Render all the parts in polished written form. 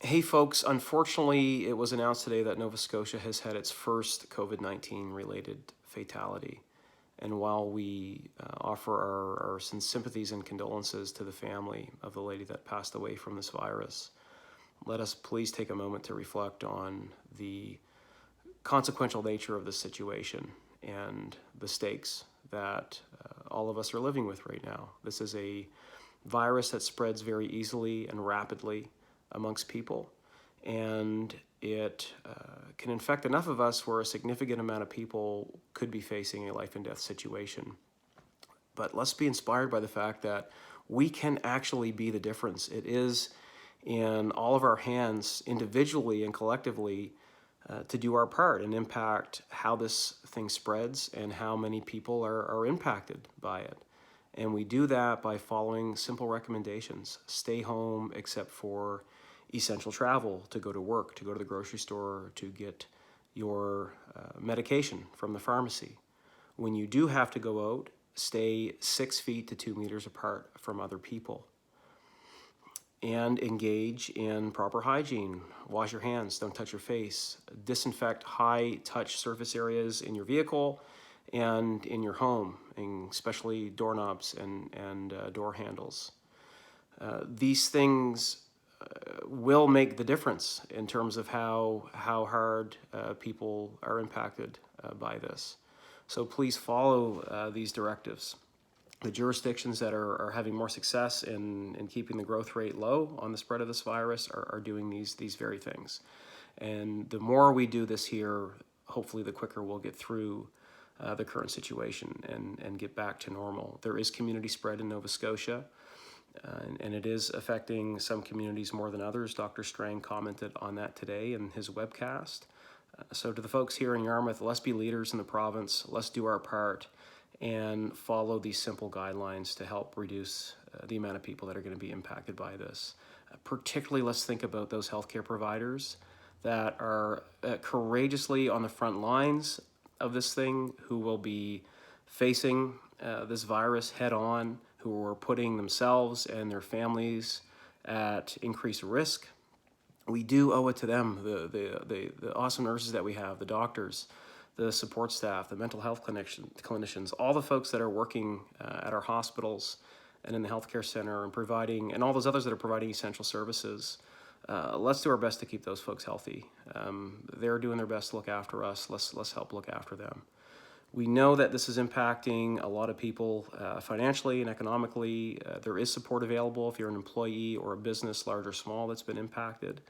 Hey folks, unfortunately, it was announced today that Nova Scotia has had its first COVID-19 related fatality. And while we offer our sympathies and condolences to the family of the lady that passed away from this virus, let us please take a moment to reflect on the consequential nature of this situation and the stakes that all of us are living with right now. This is a virus that spreads very easily and rapidly amongst people, and it can infect enough of us where a significant amount of people could be facing a life and death situation. But let's be inspired by the fact that we can actually be the difference. It is in all of our hands, individually and collectively, to do our part and impact how this thing spreads and how many people are impacted by it. And we do that by following simple recommendations. Stay home except for essential travel, to go to work, to go to the grocery store, to get your medication from the pharmacy. When you do have to go out, stay 6 feet to 2 meters apart from other people. And engage in proper hygiene. Wash your hands, don't touch your face. Disinfect high-touch surface areas in your vehicle and in your home, and especially doorknobs and door handles. These things will make the difference in terms of how hard people are impacted by this. So please follow these directives. The jurisdictions that are having more success in keeping the growth rate low on the spread of this virus are doing these very things. And the more we do this here, hopefully the quicker we'll get through the current situation and get back to normal. There is community spread in Nova Scotia, and it is affecting some communities more than others. Dr. Strang commented on that today in his webcast. So to the folks here in Yarmouth, let's be leaders in the province. Let's do our part and follow these simple guidelines to help reduce the amount of people that are going to be impacted by this. Particularly, let's think about those healthcare providers that are courageously on the front lines of this thing, who will be facing this virus head on, who are putting themselves and their families at increased risk. We do owe it to them, the awesome nurses that we have, the doctors, the support staff, the mental health clinicians, all the folks that are working at our hospitals and in the healthcare center and providing, and all those others that are providing essential services. Let's do our best to keep those folks healthy. They're doing their best to look after us. Let's help look after them. We know that this is impacting a lot of people financially and economically. There is support available if you're an employee or a business, large or small, that's been impacted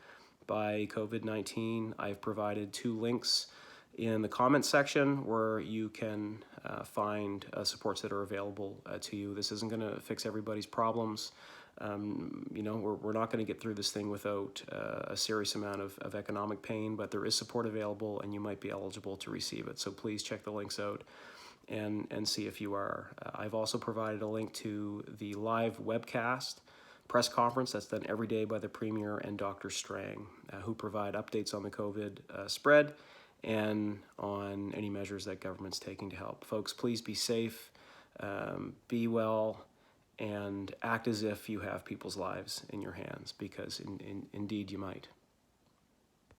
by COVID-19. I've provided 2 links in the comments section where you can find supports that are available to you. This isn't going to fix everybody's problems. We're not going to get through this thing without a serious amount of economic pain, but there is support available and you might be eligible to receive it. So please check the links out and see if you are. I've also provided a link to the live webcast press conference that's done every day by the Premier and Dr. Strang, who provide updates on the COVID spread and on any measures that government's taking to help. Folks, please be safe, be well, and act as if you have people's lives in your hands, because indeed you might.